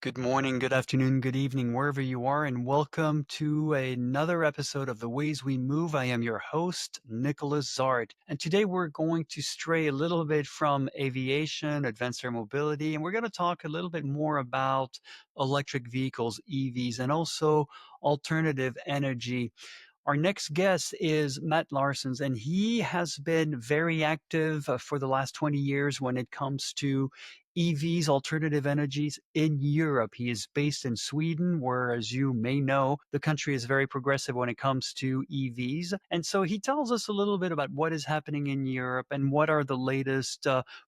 Good morning, good afternoon, good evening, wherever you are, and welcome to another episode of The Ways We Move. I am your host, Nicolas Zart, and today we're going to stray a little bit from aviation, advanced air mobility, and we're going to talk a little bit more about electric vehicles, EVs, and also alternative energy. Our next guest is Mats Larsson, and he has been very active for the last 20 years when it comes to EVs, alternative energies in Europe. He is based in Sweden, where, as you may know, the country is very progressive when it comes to EVs. And so he tells us a little bit about what is happening in Europe and what are the latest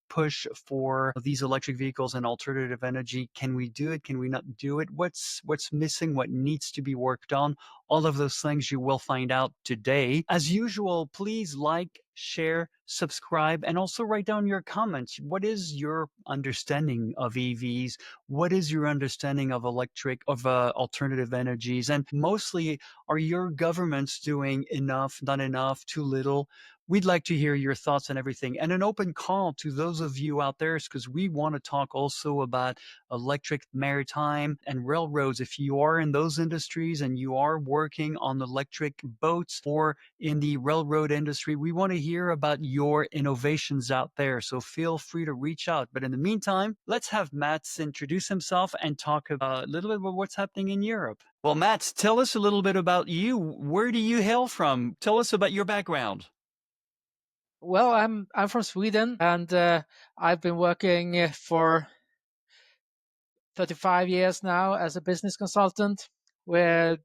push for these electric vehicles and alternative energy. Can we do it? Can we not do it? What's missing? What needs to be worked on? All of those things you will find out today. As usual, please like, share, subscribe, and also write down your comments. What is your understanding of EVs? What is your understanding of alternative energies? And mostly, are your governments doing enough, not enough, too little? We'd like to hear your thoughts on everything, and an open call to those of you out there, because we want to talk also about electric maritime and railroads. If you are in those industries and you are working on electric boats or in the railroad industry, we want to hear about your innovations out there. So feel free to reach out. But in the meantime, let's have Mats introduce himself and talk about a little bit about what's happening in Europe. Well, Mats, tell us a little bit about you. Where do you hail from? Tell us about your background. Well, I'm from Sweden, and I've been working for 35 years now as a business consultant. We're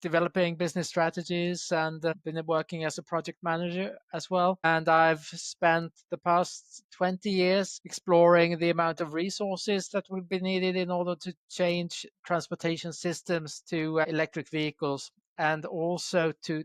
developing business strategies and been working as a project manager as well. And I've spent the past 20 years exploring the amount of resources that will be needed in order to change transportation systems to electric vehicles, and also to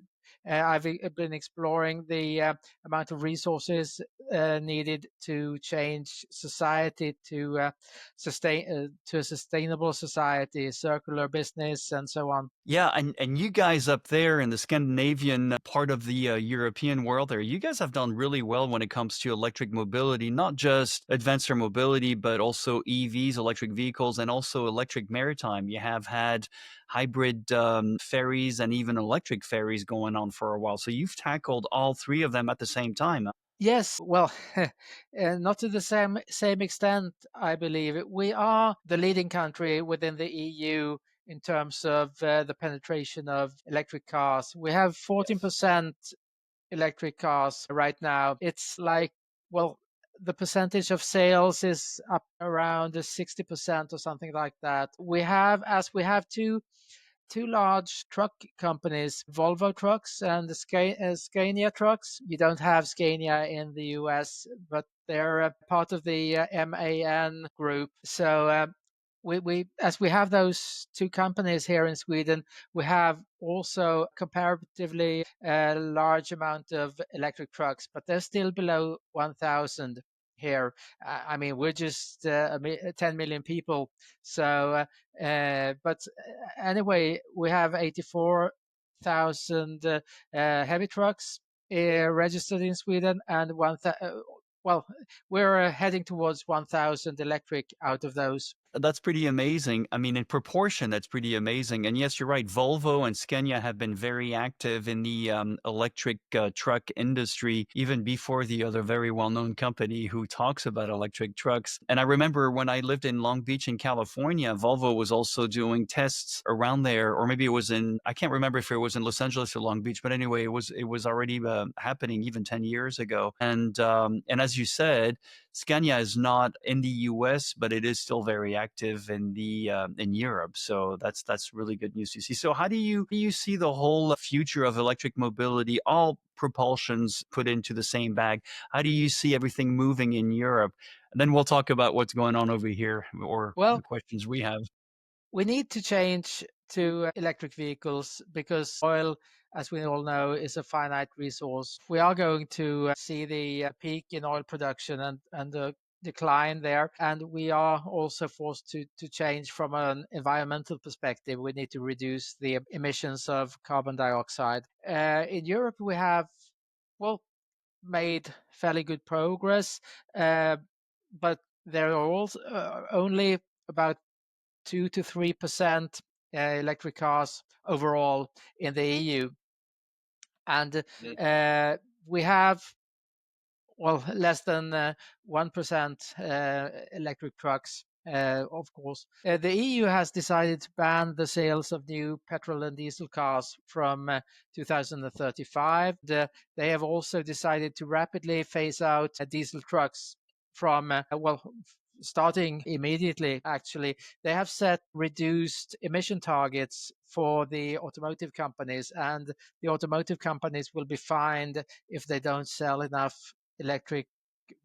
I've been exploring the amount of resources needed to change society to a sustainable society, circular business, and so on. Yeah, and you guys up there in the Scandinavian part of the European world there, you guys have done really well when it comes to electric mobility, not just advanced air mobility, but also EVs, electric vehicles, and also electric maritime. You have had hybrid ferries and even electric ferries going on for a while. So you've tackled all three of them at the same time. Yes, well, not to the same extent, I believe. We are the leading country within the EU in terms of the penetration of electric cars. We have Yes. 14% electric cars right now. It's like, well, the percentage of sales is up around 60% or something like that. We have two large truck companies, Volvo Trucks and the Scania Trucks. You don't have Scania in the US, but they're part of the MAN group. So as we have those two companies here in Sweden, we have also comparatively a large amount of electric trucks, but they're still below 1,000 here. I mean, we're just 10 million people. So, but anyway, we have 84,000 heavy trucks registered in Sweden, and well, we're heading towards 1,000 electric out of those. That's pretty amazing. I mean, in proportion, that's pretty amazing. And yes, you're right. Volvo and Scania have been very active in the electric truck industry, even before the other very well-known company who talks about electric trucks. And I remember when I lived in Long Beach in California, Volvo was also doing tests around there, or maybe it was I can't remember if it was in Los Angeles or Long Beach, but anyway, it was already happening even 10 years ago. And as you said, Scania is not in the US, but it is still very active in Europe. So that's really good news to see. So how do you see the whole future of electric mobility, all propulsions put into the same bag? How do you see everything moving in Europe? And then we'll talk about what's going on over here or the Well, questions we have. we need to change to electric vehicles because oil, as we all know, is a finite resource. We are going to see the peak in oil production and the decline there. And we are also forced to change from an environmental perspective. We need to reduce the emissions of carbon dioxide. In Europe, we have, well, made fairly good progress, but there are also only about 2 to 3% electric cars overall in the EU, and we have less than 1% electric trucks. Of course, the EU has decided to ban the sales of new petrol and diesel cars from 2035. They have also decided to rapidly phase out diesel trucks from, starting immediately, actually. They have set reduced emission targets for the automotive companies, and the automotive companies will be fined if they don't sell enough electric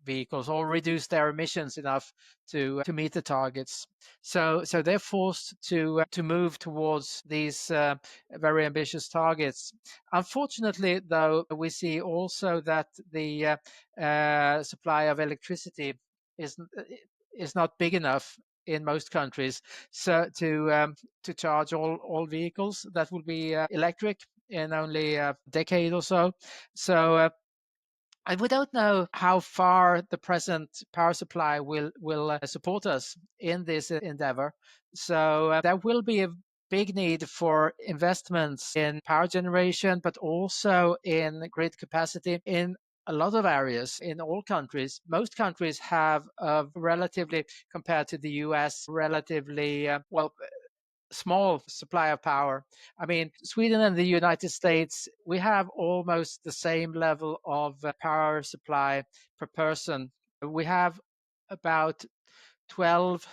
vehicles or reduce their emissions enough to meet the targets. So they're forced to move towards these very ambitious targets. Unfortunately, though, we see also that the supply of electricity is not big enough in most countries so to charge all vehicles that will be electric in only a decade or so. So and we don't know how far the present power supply will support us in this endeavor. So there will be a big need for investments in power generation, but also in grid capacity in a lot of areas in all countries. Most countries have a relatively, compared to the US, relatively small supply of power. I mean, Sweden and the United States, we have almost the same level of power supply per person. We have about 12,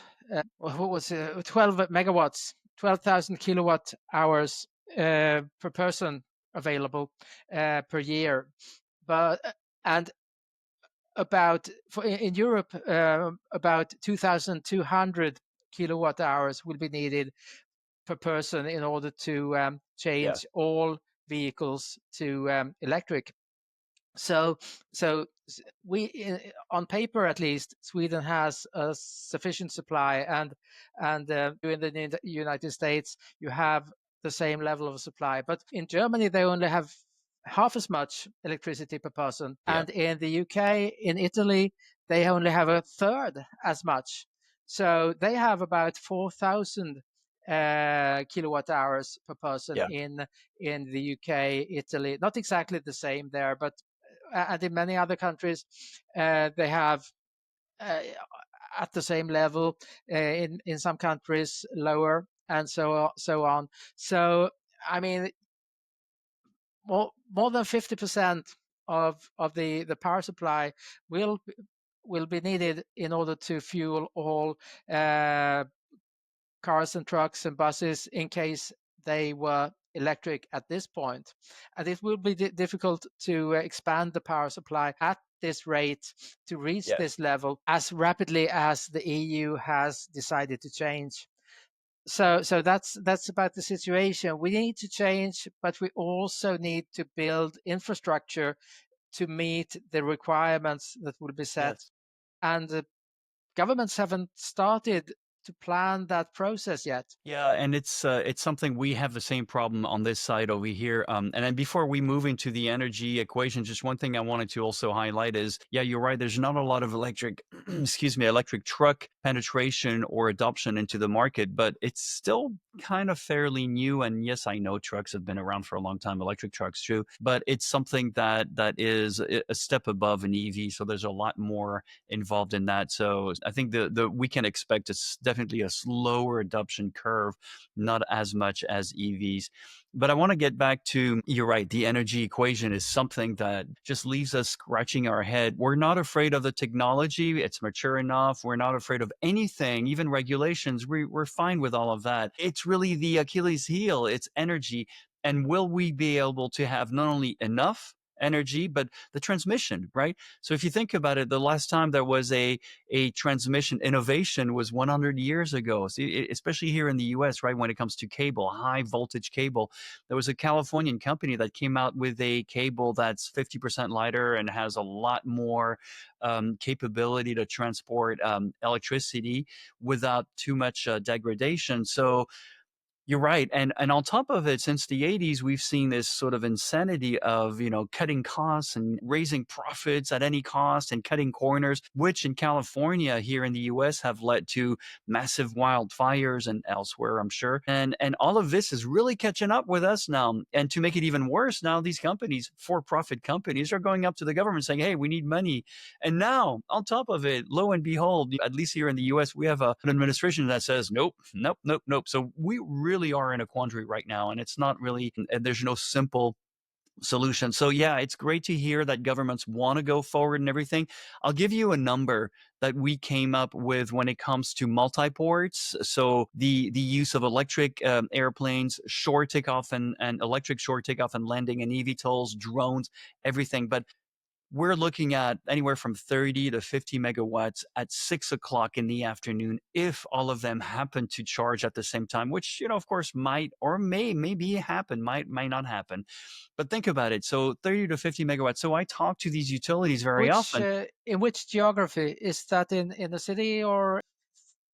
12 megawatts, 12,000 kilowatt hours per person available per year. But and about in Europe, about 2,200 kilowatt hours will be needed per person in order to change all vehicles to electric. So we, on paper at least, Sweden has a sufficient supply, and in the United States you have the same level of supply. But in Germany they only have half as much electricity per person, and in the UK, in Italy, they only have a third as much. So they have about 4,000 kilowatt hours per person in the UK, Italy. Not exactly the same there, but and in many other countries, they have at the same level. In some countries, lower, and so on. So, I mean, more than 50% of the power supply will be needed in order to fuel all cars and trucks and buses in case they were electric at this point. And it will be difficult to expand the power supply at this rate to reach this level as rapidly as the EU has decided to change. So that's about the situation. We need to change, but we also need to build infrastructure to meet the requirements that will be set. And governments haven't started to plan that process yet. Yeah, and it's something we have the same problem on this side over here. And then before we move into the energy equation, just one thing I wanted to also highlight is, yeah, you're right. There's not a lot of electric, excuse me, electric truck penetration or adoption into the market, but it's still kind of fairly new. And yes, I know trucks have been around for a long time, electric trucks too, but it's something that is a step above an EV. So there's a lot more involved in that. So I think we can expect definitely a slower adoption curve, not as much as EVs. But I want to get back to, you're right, the energy equation is something that just leaves us scratching our head. We're not afraid of the technology. It's mature enough. We're not afraid of anything, even regulations. We're fine with all of that. It's really the Achilles heel. It's energy. And will we be able to have not only enough energy, but the transmission, right? So if you think about it, the last time there was a transmission innovation was 100 years ago, so especially here in the US, right? When it comes to cable, high voltage cable, there was a Californian company that came out with a cable that's 50% lighter and has a lot more capability to transport electricity without too much degradation. So You're right, and on top of it, since the '80s, we've seen this sort of insanity of, cutting costs and raising profits at any cost and cutting corners, which in California here in the US have led to massive wildfires and elsewhere, I'm sure. And all of this is really catching up with us now. And to make it even worse, now these companies, for-profit companies, are going up to the government saying, "Hey, we need money." And now, on top of it, lo and behold, at least here in the US, we have an administration that says, nope, nope, nope, nope. So we really are in a quandary right now. And it's not really, and there's no simple solution. So yeah, it's great to hear that governments want to go forward and everything. I'll give you a number that we came up with when it comes to multiports. So the use of electric airplanes, shore takeoff and electric shore takeoff and landing, and eVTOLs, drones, everything. But we're looking at anywhere from 30 to 50 megawatts at 6 o'clock in the afternoon if all of them happen to charge at the same time, which, of course, might or maybe happen, might not happen. But think about it. So 30 to 50 megawatts. So I talk to these utilities very Which often. in which geography is that, in the city or?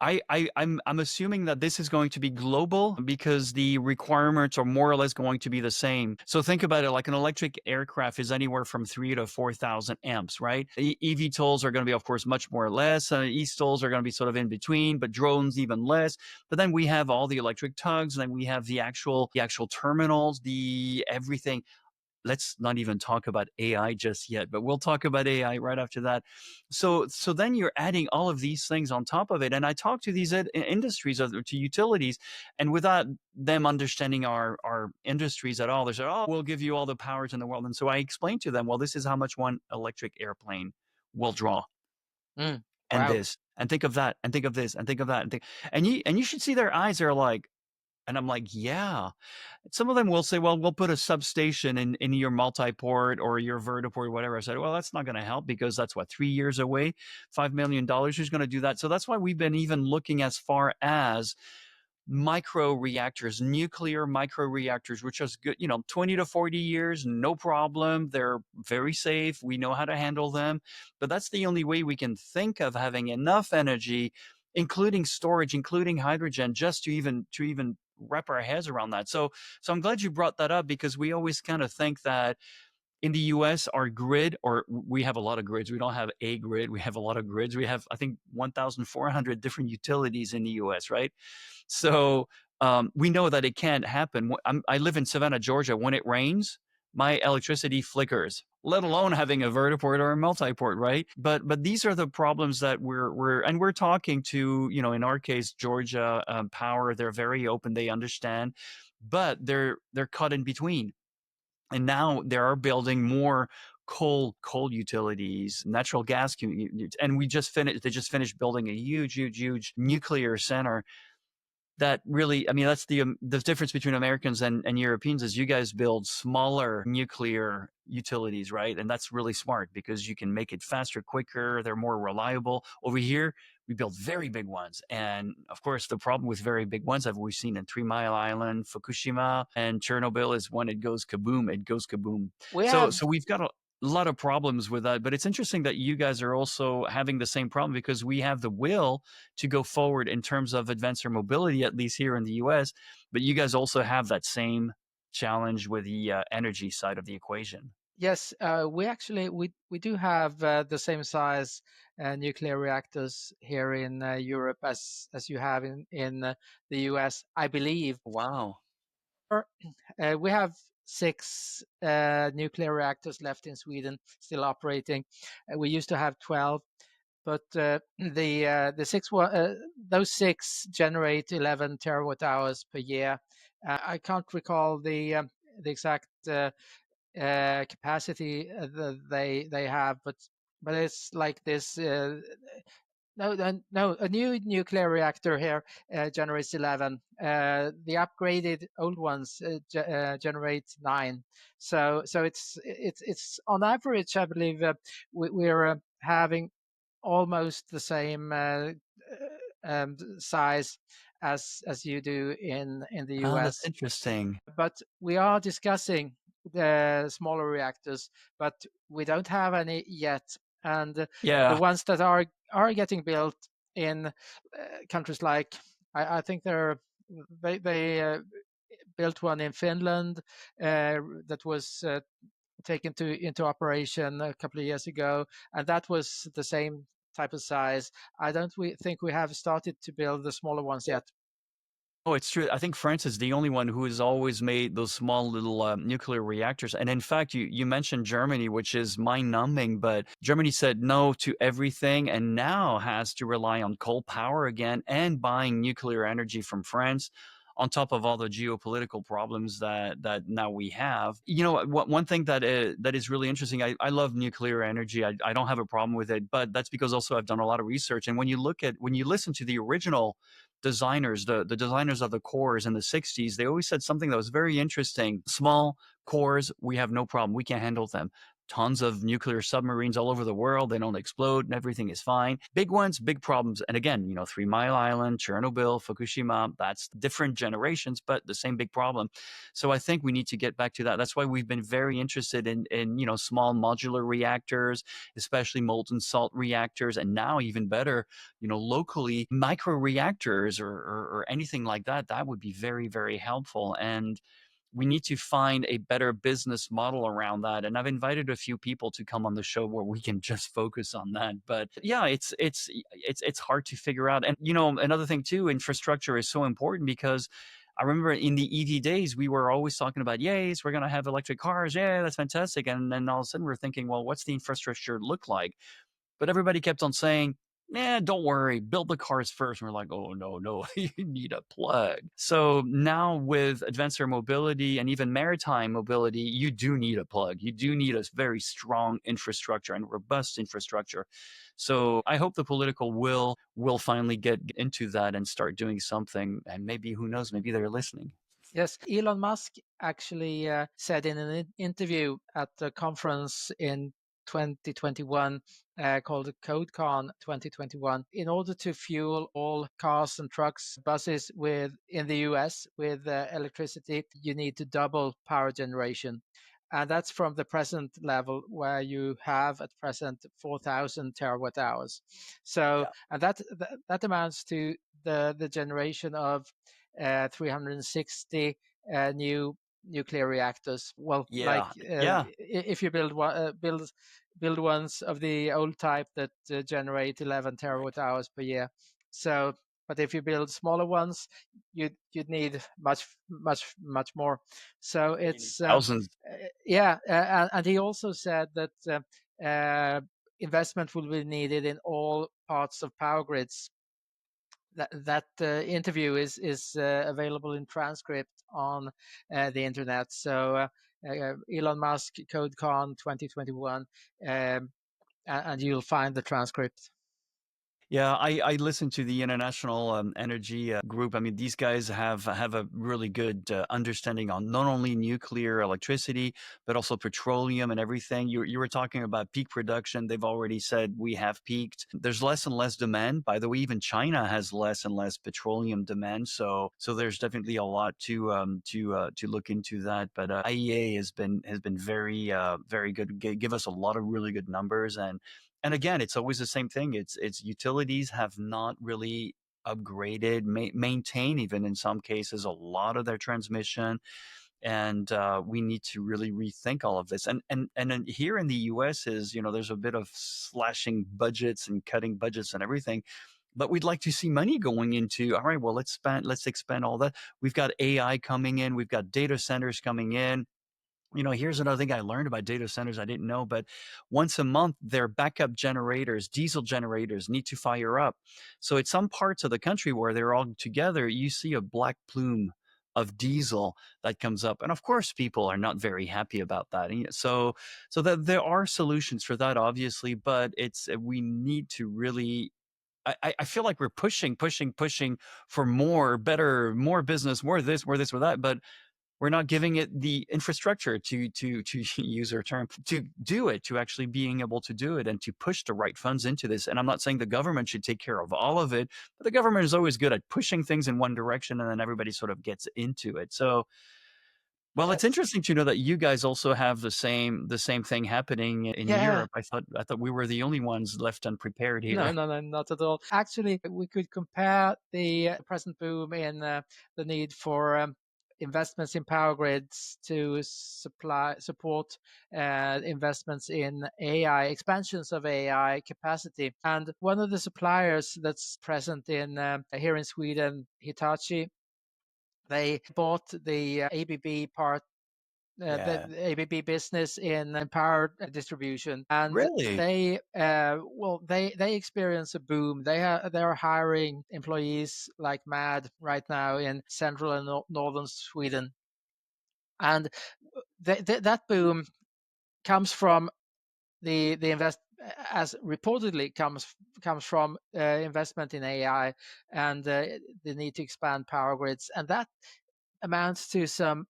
I'm assuming that this is going to be global because the requirements are more or less going to be the same. So think about it, like an electric aircraft is anywhere from 3 to 4,000 amps, right? eVTOLs are going to be, of course, much more or less. eSTOLs are going to be sort of in between, but drones even less. But then we have all the electric tugs, and then we have the actual terminals, the everything. Let's not even talk about AI just yet, but we'll talk about AI right after that. So then you're adding all of these things on top of it. And I talk to these industries, to utilities, and without them understanding our industries at all, they say, "Oh, we'll give you all the powers in the world." And so I explain to them, well, this is how much one electric airplane will draw, Mm, and wow. this, and think of that, and think of this, and think of that, and you should see their eyes. They're like, and I'm like, yeah. Some of them will say, well, we'll put a substation in your multi-port or your vertiport or whatever. I said, well, that's not going to help because that's what, 3 years away, $5 million. Who's going to do that? So that's why we've been even looking as far as micro reactors, nuclear micro reactors, which is good, 20 to 40 years, no problem. They're very safe. We know how to handle them. But that's the only way we can think of having enough energy, including storage, including hydrogen, just to even wrap our heads around that. So I'm glad you brought that up because we always kind of think that in the US, our grid, or we have a lot of grids. We don't have a grid. We have a lot of grids. We have, I think, 1,400 different utilities in the US, right? So we know that it can't happen. I live in Savannah, Georgia. When it rains, my electricity flickers, let alone having a vertiport or a multiport, right? But these are the problems that we're talking to, in our case, Georgia Power. They're very open. They understand, but they're caught in between. And now they are building more coal utilities, natural gas, and they just finished building a huge, huge, huge nuclear center that really, I mean, that's the difference between Americans and Europeans is you guys build smaller nuclear utilities, right? And that's really smart because you can make it faster, quicker, they're more reliable. Over here, we build very big ones. And of course, the problem with very big ones that we've seen in 3 Mile Island, Fukushima, and Chernobyl is when it goes kaboom, it goes kaboom. We So have we've got a lot of problems with that, but it's interesting that you guys are also having the same problem because we have the will to go forward in terms of advanced air mobility, at least here in the US. But you guys also have that same challenge with the energy side of the equation. Yes, we do have the same size nuclear reactors here in Europe as you have in the US, I believe. Wow. We have six nuclear reactors left in Sweden, still operating. We used to have 12, but the those six generate 11 terawatt hours per year. I can't recall the exact capacity that they have, but it's like this. No, a new nuclear reactor here generates 11. The upgraded old ones generate 9. So it's on average, I believe, we're having almost the same size as you do in the Oh, that's US. interesting. But we are discussing the smaller reactors, but we don't have any yet. And the Yeah. ones that are getting built in countries like, I think there are They built one in Finland that was taken into operation a couple of years ago, and that was the same type of size. I don't we think we have started to build the smaller ones yet. Oh, it's true. I think France is the only one who has always made those small little nuclear reactors. And in fact, you mentioned Germany, which is mind numbing, but Germany said no to everything and now has to rely on coal power again and buying nuclear energy from France. On top of all the geopolitical problems that now we have, one thing that is really interesting. I love nuclear energy. I don't have a problem with it, but that's because also I've done a lot of research. And when you listen to the original designers, the designers of the cores in the 60s, they always said something that was very interesting. Small cores, we have no problem. We can handle them. Tons of nuclear submarines all over the world. They don't explode and everything is fine. Big ones, big problems. And again, 3 Mile Island, Chernobyl, Fukushima, that's different generations, but the same big problem. So I think we need to get back to that. That's why we've been very interested in small modular reactors, especially molten salt reactors, and now even better, locally micro reactors or anything like that. That would be very, very helpful. And we need to find a better business model around that. And I've invited a few people to come on the show where we can just focus on that. But yeah, it's hard to figure out. And another thing too, infrastructure is so important because I remember in the EV days, we were always talking about, yes, we're going to have electric cars. Yeah, that's fantastic. And then all of a sudden we're thinking, well, what's the infrastructure look like? But everybody kept on saying, don't worry, build the cars first. And we're like, oh, no, no, you need a plug. So now with advanced air mobility and even maritime mobility, you do need a plug. You do need a very strong infrastructure and robust infrastructure. So I hope the political will finally get into that and start doing something. And maybe, who knows, maybe they're listening. Yes, Elon Musk actually said in an interview at the conference in 2021 called CodeCon 2021, in order to fuel all cars and trucks, buses with in the US with electricity, you need to double power generation. And that's from the present level where you have at present 4,000 terawatt hours. So, Yeah. and that amounts to the generation of 360 new nuclear reactors. Well, like Yeah. Yeah. if you build ones of the old type that generate 11 terawatt hours per year. So, but if you build smaller ones, you'd need much more. So You need it's thousands. yeah, and he also said that investment will be needed in all parts of power grids. That interview is available in transcript on the internet. So Elon Musk CodeCon 2021, and you'll find the transcript. Yeah, I listen to the International Energy Group. I mean, these guys have a really good understanding on not only nuclear electricity but also petroleum and everything. You were talking about peak production. They've already said we have peaked. There's less and less demand. By the way, even China has less and less petroleum demand. So there's definitely a lot to look into that. But IEA has been very good. Give us a lot of really good numbers and again, it's always the same thing. It's utilities have not really upgraded, maintain even in some cases a lot of their transmission, and we need to really rethink all of this. And then here in the U.S. is there's a bit of slashing budgets and cutting budgets and everything. But we'd like to see money going into, all right, well, let's expand all that. We've got AI coming in, we've got data centers coming in. Here's another thing I learned about data centers I didn't know, but once a month, their backup generators, diesel generators, need to fire up. So at some parts of the country where they're all together, you see a black plume of diesel that comes up. And of course, people are not very happy about that. And so that there are solutions for that, obviously, but we need to really I feel like we're pushing for more, better, more business, more this, more that. But we're not giving it the infrastructure to use our term to do it, to actually being able to do it and to push the right funds into this. And I'm not saying the government should take care of all of it, but the government is always good at pushing things in one direction and then everybody sort of gets into it. So Well, it's Yes. interesting to know that you guys also have the same thing happening in Yeah. Europe. I thought we were the only ones left unprepared No, here. no, no, not at all. Actually, we could compare the present boom in the need for investments in power grids to support investments in AI, expansions of AI capacity. And one of the suppliers that's present in here in Sweden, Hitachi, they bought the ABB part, Yeah. the ABB business in power distribution, and Really? they experience a boom. They're hiring employees like mad right now in central and northern Sweden, and that boom comes from the invest as reportedly comes from investment in AI and the need to expand power grids, and that amounts to some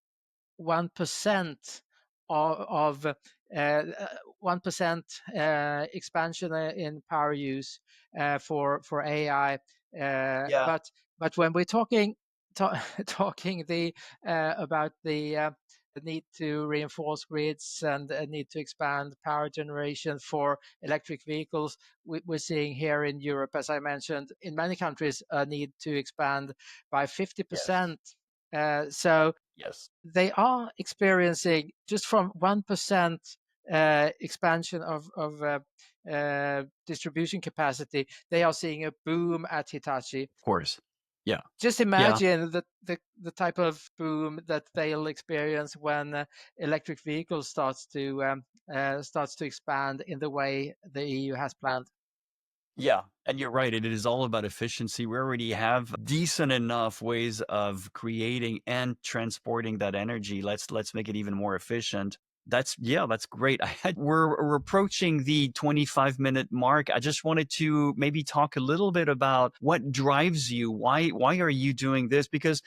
1% of 1% expansion in power use for AI. Yeah. But when we're talking about the need to reinforce grids and need to expand power generation for electric vehicles, we're seeing here in Europe, as I mentioned, in many countries, a need to expand by Yes. 50%. So Yes. they are experiencing just from 1% expansion of distribution capacity. They are seeing a boom at Hitachi. Of course. Yeah. Just Yeah. imagine the type of boom that they'll experience when electric vehicles starts to expand in the way the EU has planned. Yeah, and you're right, it is all about efficiency. We already have decent enough ways of creating and transporting that energy. Let's make it even more efficient. That's great. We're approaching the 25-minute mark. I just wanted to maybe talk a little bit about what drives you. Why are you doing this? Because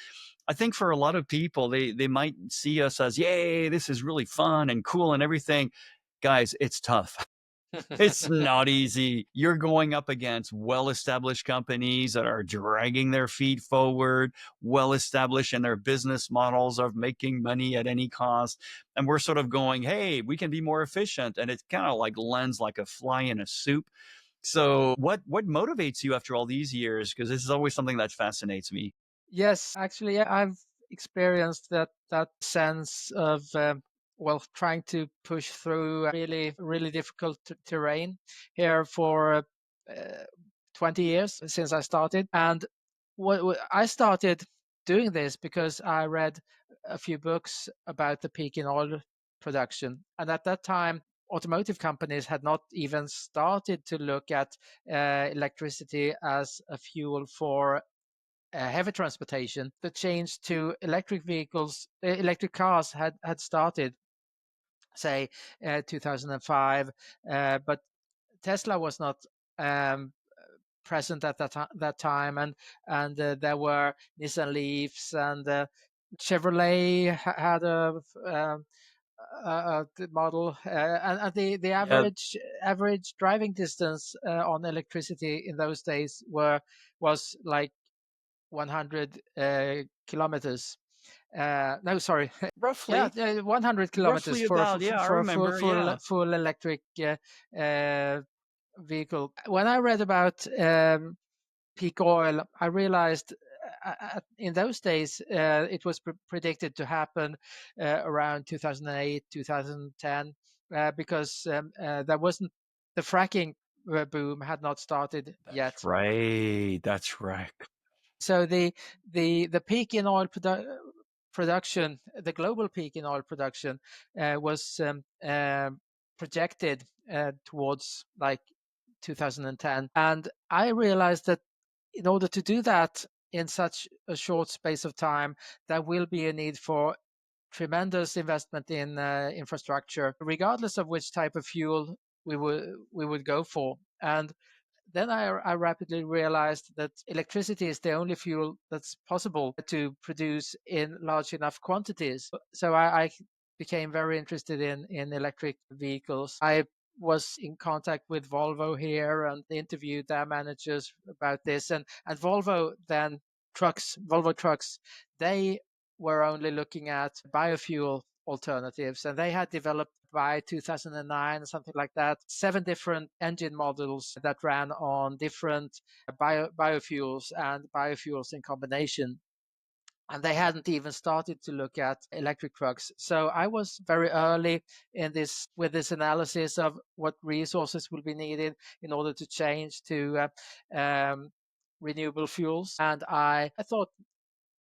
I think for a lot of people, they might see us as, yay, this is really fun and cool and everything. Guys, it's tough. It's not easy. You're going up against well-established companies that are dragging their feet forward, well-established in their business models of making money at any cost. And we're sort of going, hey, we can be more efficient. And it kind of like lands like a fly in a soup. So what motivates you after all these years? Because this is always something that fascinates me. Yes, actually, yeah, I've experienced that sense of trying to push through really difficult terrain here for uh, 20 years since I started. And I started doing this because I read a few books about the peak in oil production, and at that time, automotive companies had not even started to look at electricity as a fuel for heavy transportation. The change to electric vehicles, electric cars had started, say, 2005, but Tesla was not um, present at that time, and there were Nissan Leafs and Chevrolet had a model, and the Yeah, average driving distance on electricity in those days was like 100 kilometers. No, sorry. Yeah, roughly. 100 kilometers Roughly about, yeah, I for a remember. Yeah. full electric uh, vehicle. When I read about peak oil, I realized in those days it was predicted to happen around 2008, 2010, because there wasn't the fracking boom had not started That's yet. right. That's right. So the peak in oil production, the global peak in oil production, was projected towards like 2010, and I realized that in order to do that in such a short space of time, there will be a need for tremendous investment in infrastructure, regardless of which type of fuel we would go for. And then I rapidly realized that electricity is the only fuel that's possible to produce in large enough quantities. So I became very interested in electric vehicles. I was in contact with Volvo here and interviewed their managers about this. And Volvo trucks, they were only looking at biofuel alternatives, and they had developed by 2009, something like that, 7 different engine models that ran on different biofuels and biofuels in combination. And they hadn't even started to look at electric trucks. So I was very early in this with this analysis of what resources will be needed in order to change to renewable fuels. And I thought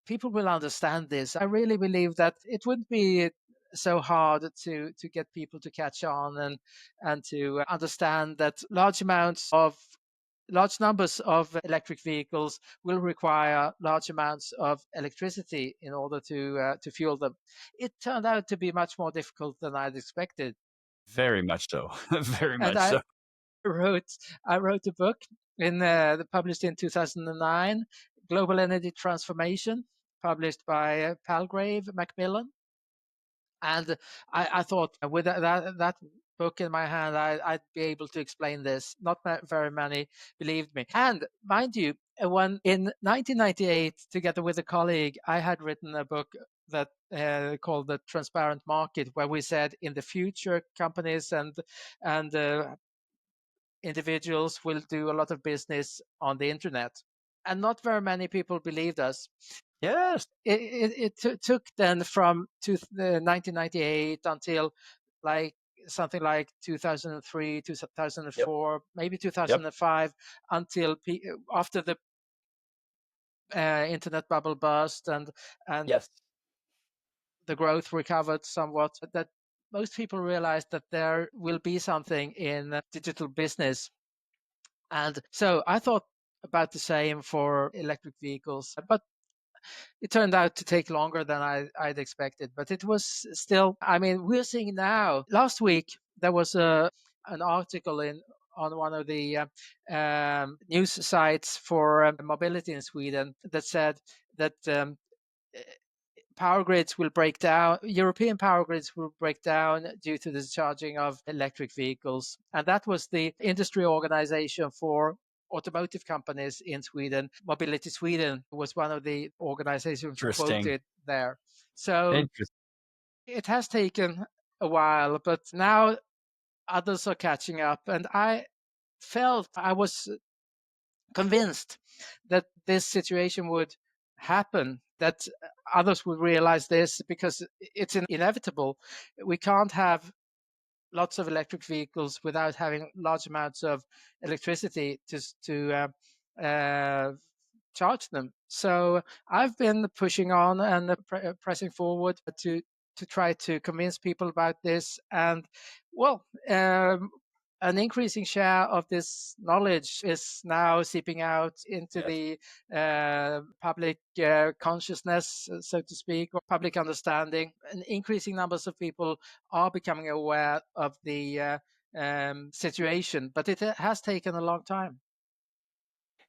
people will understand this. I really believe that it wouldn't be so hard to get people to catch on and to understand that large numbers of electric vehicles will require large amounts of electricity in order to fuel them. It turned out to be much more difficult than I'd expected, Very much so. Very and much so. wrote I wrote a book published in 2009, Global Energy Transformation, published by Palgrave Macmillan. And I thought with that book in my hand, I'd be able to explain this. Not very many believed me. And mind you, when in 1998, together with a colleague, I had written a book that called The Transparent Market, where we said in the future, companies and individuals will do a lot of business on the internet. And not very many people believed us. Yes. It took then from 1998 until like something like 2003, Yep. 2004, maybe Yep. 2005, until after the internet bubble burst and Yes. the growth recovered somewhat, that most people realized that there will be something in digital business. And so I thought about the same for electric vehicles, but it turned out to take longer than I'd expected, but it was still, I mean, we're seeing now. Last week, there was an article on one of the news sites for mobility in Sweden that said that power grids will break down, European power grids will break down due to the charging of electric vehicles. And that was the industry organization for automotive companies in Sweden. Mobility Sweden was one of the organizations Interesting. quoted there. So Interesting. it has taken a while, but now others are catching up. And I was convinced that this situation would happen, that others would realize this because it's inevitable. We can't have lots of electric vehicles without having large amounts of electricity to charge them. So I've been pushing on and pressing forward to try to convince people about this. And well, an increasing share of this knowledge is now seeping out into Yes. the public consciousness, so to speak, or public understanding. And increasing numbers of people are becoming aware of the situation, but it has taken a long time.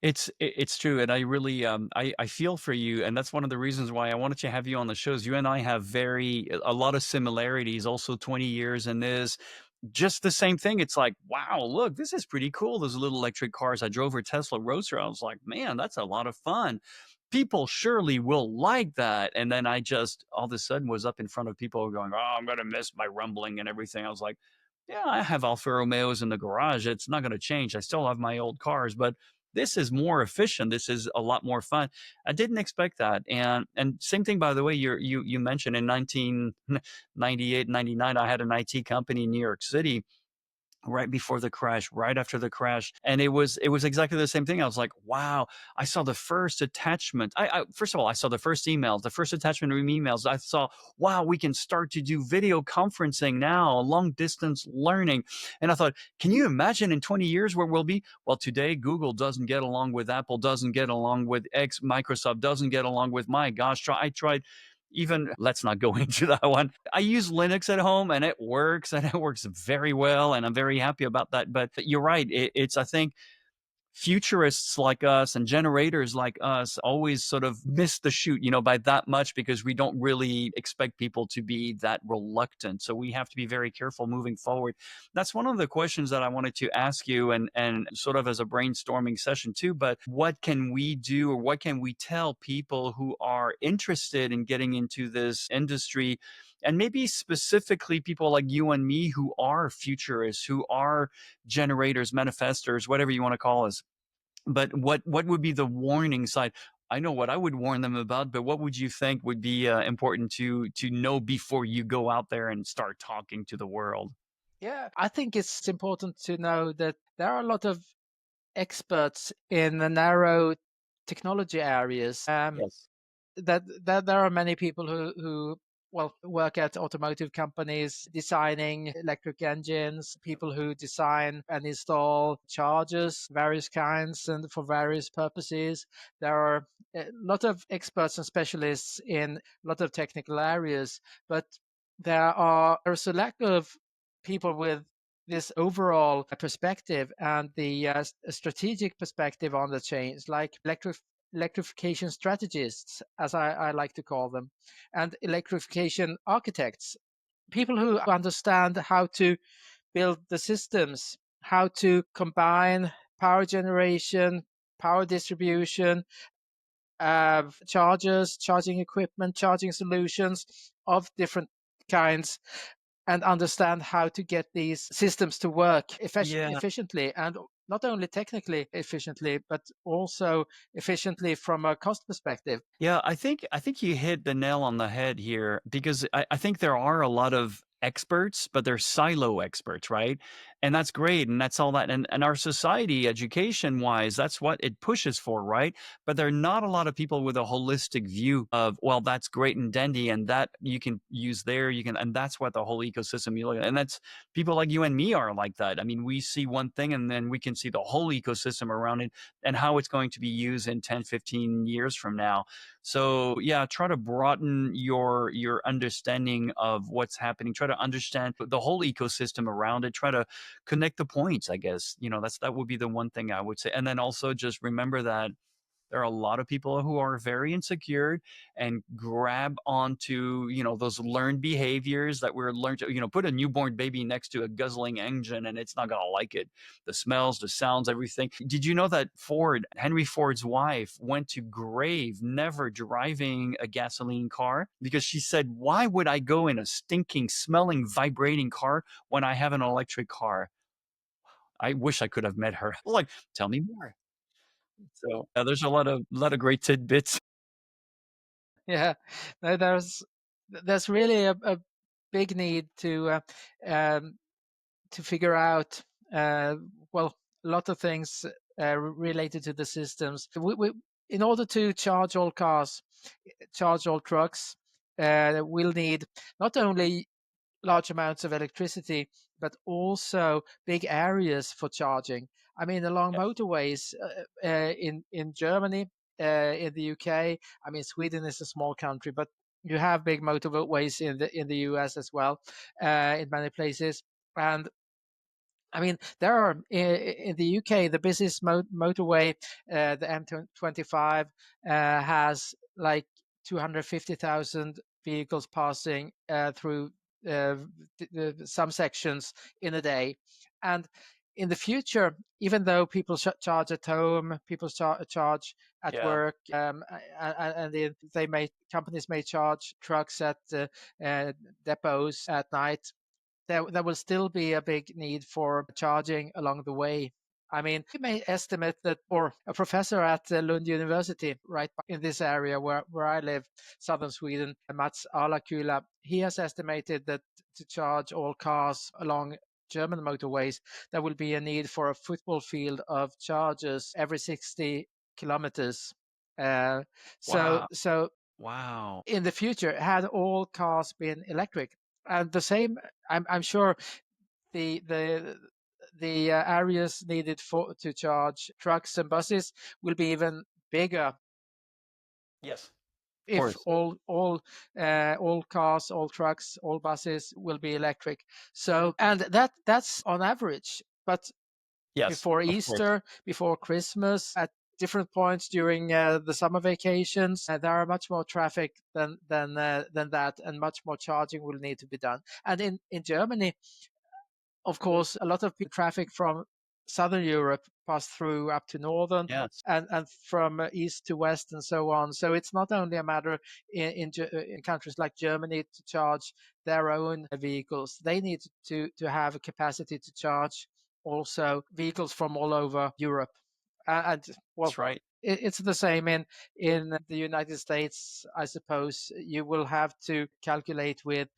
It's true, and I really I feel for you, and that's one of the reasons why I wanted to have you on the shows. You and I have very a lot of similarities. Also, 20 years in this, just the same thing. It's like, wow, look, this is pretty cool. Those little electric cars. I drove a Tesla Roadster. I was like, man, that's a lot of fun. People surely will like that. And then I just all of a sudden was up in front of people going, oh, I'm gonna miss my rumbling and everything. I was like, yeah, I have Alfa Romeos in the garage. It's not going to change. I still have my old cars, but this is more efficient. This is a lot more fun. I didn't expect that. And same thing, by the way, you mentioned in 1998, 99, I had an IT company in New York City right before the crash, right after the crash, and it was exactly the same thing. I was like, wow, I saw the first attachment. I first of all, I saw the first emails, the first attachment of emails. I saw, wow, we can start to do video conferencing now, long distance learning. And I thought, can you imagine in 20 years where we'll be? Well, today Google doesn't get along with Apple, doesn't get along with X, Microsoft doesn't get along with, my gosh, I tried. Even let's not go into that one. I use Linux at home and it works, and it works very well, and I'm very happy about that. But you're right. It's, I think, futurists like us and generators like us always sort of miss the shoot, by that much because we don't really expect people to be that reluctant. So we have to be very careful moving forward. That's one of the questions that I wanted to ask you, and sort of as a brainstorming session too. But what can we do, or what can we tell people who are interested in getting into this industry? And maybe specifically people like you and me who are futurists, who are generators, manifestors, whatever you want to call us. But what would be the warning side? I know what I would warn them about, but what would you think would be important to know before you go out there and start talking to the world? Yeah, I think it's important to know that there are a lot of experts in the narrow technology areas. Yes. That there are many people who well work at automotive companies designing electric engines, people who design and install chargers, various kinds and for various purposes. There are a lot of experts and specialists in a lot of technical areas, but there's a lack of people with this overall perspective and the strategic perspective on the change, like electrification strategists, as I like to call them, and electrification architects, people who understand how to build the systems, how to combine power generation, power distribution, chargers, charging equipment, charging solutions of different kinds, and understand how to get these systems to work Yeah. efficiently, and not only technically efficiently, but also efficiently from a cost perspective. Yeah, I think you hit the nail on the head here because I think there are a lot of experts, but they're silo experts, right? And that's great. And that's all that. And our society, education wise, that's what it pushes for, right? But there are not a lot of people with a holistic view of, well, that's great and dandy, and that you can use there, and that's what the whole ecosystem you look at. And that's people like you and me are like that. I mean, we see one thing and then we can see the whole ecosystem around it and how it's going to be used in 10, 15 years from now. So yeah, try to broaden your understanding of what's happening. Try to understand the whole ecosystem around it. Try to connect the points, I guess. That would be the one thing I would say. And then also just remember that there are a lot of people who are very insecure and grab onto, those learned behaviors that we're learned to, put a newborn baby next to a guzzling engine and it's not going to like it. The smells, the sounds, everything. Did you know that Henry Ford's wife, went to grave never driving a gasoline car because she said, why would I go in a stinking, smelling, vibrating car when I have an electric car? I wish I could have met her. Like, tell me more. So there's a lot of great tidbits. Yeah, no, there's really a big need um, to figure out well a lot of things related to the systems. In order to charge all cars, charge all trucks, we'll need not only large amounts of electricity, but also big areas for charging. I mean, along Yes. motorways in Germany, in the UK. I mean, Sweden is a small country, but you have big motorways in the US as well, in many places. And I mean, there are in the UK the busiest motorway, the M25, has like 250,000 vehicles passing through some sections in a day. And in the future, even though people charge at home, people charge at Yeah. work, and they may companies may charge trucks at depots at night, there will still be a big need for charging along the way. I mean, we may estimate that, or a professor at Lund University, right in this area where I live, southern Sweden, Mats Larsson, he has estimated that to charge all cars along German motorways, there will be a need for a football field of chargers every 60 kilometers. Uh, so, Wow. so Wow. in the future, had all cars been electric, and the same, I'm sure the the the areas needed for to charge trucks and buses will be even bigger Yes. Of if course. all cars, all trucks, all buses will be electric. So, and that's on average, but Yes, before of course. Easter, before Christmas, at different points during the summer vacations. There are much more traffic than that, and much more charging will need to be done. And in Germany, of course, a lot of traffic from Southern Europe pass through up to Northern, Yes, and from East to West and so on. So it's not only a matter in countries like Germany to charge their own vehicles. They need to have a capacity to charge also vehicles from all over Europe. And well, that's right. it's the same in the United States. I suppose you will have to calculate with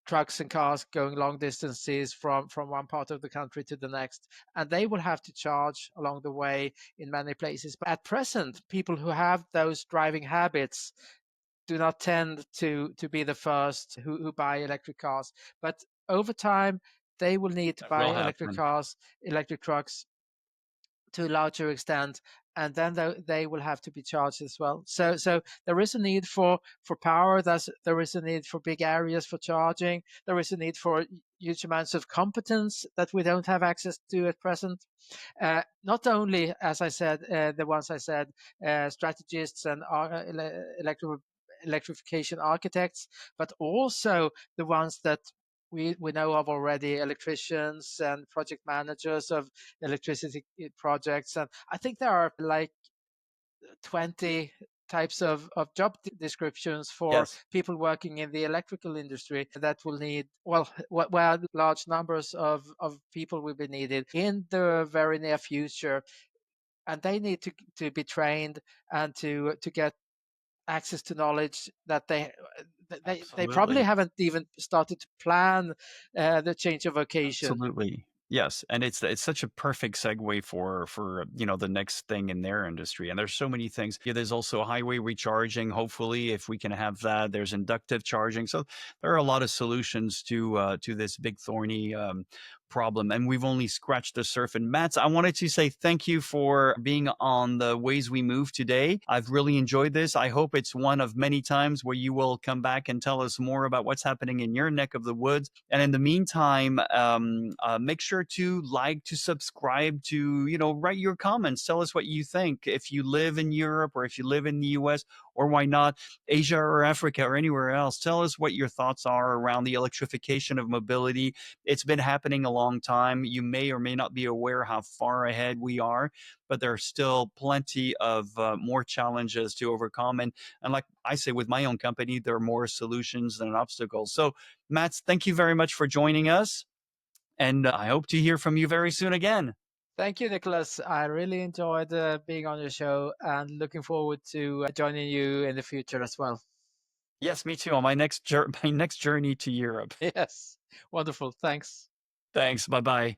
trucks and cars going long distances from one part of the country to the next, and they will have to charge along the way in many places. But at present, people who have those driving habits do not tend to be the first who buy electric cars. But over time, they will need to That buy will electric happen. cars, electric trucks to a larger extent, and then they will have to be charged as well. So there is a need for power. There is a need for big areas for charging. There is a need for huge amounts of competence that we don't have access to at present. Not only, as I said, the ones I said, strategists and electrification architects, but also the ones that we know of already, electricians and project managers of electricity projects. And I think there are like 20 types of job descriptions for Yes, people working in the electrical industry that will need, well, where large numbers of people will be needed in the very near future. And they need to be trained and to get access to knowledge that they probably absolutely. haven't even started to plan the change of vocation. Absolutely. Yes, and it's such a perfect segue for, the next thing in their industry, and there's so many things. Yeah, there's also highway recharging, hopefully, if we can have that. There's inductive charging. So there are a lot of solutions to this big thorny, problem, and we've only scratched the surface. And Mats, I wanted to say thank you for being on the Ways We Move today. I've really enjoyed this. I hope it's one of many times where you will come back and tell us more about what's happening in your neck of the woods. And in the meantime, make sure to like, to subscribe, to write your comments. Tell us what you think. If you live in Europe or if you live in the U.S. or why not Asia or Africa or anywhere else, tell us what your thoughts are around the electrification of mobility. It's been happening a long time. You may or may not be aware how far ahead we are, but there are still plenty of more challenges to overcome. And like I say with my own company, there are more solutions than obstacles. So Mats, thank you very much for joining us. And I hope to hear from you very soon again. Thank you, Nicholas. I really enjoyed being on your show and looking forward to joining you in the future as well. Yes, me too. On my next my next journey to Europe. Yes, wonderful. Thanks. Thanks. Bye bye.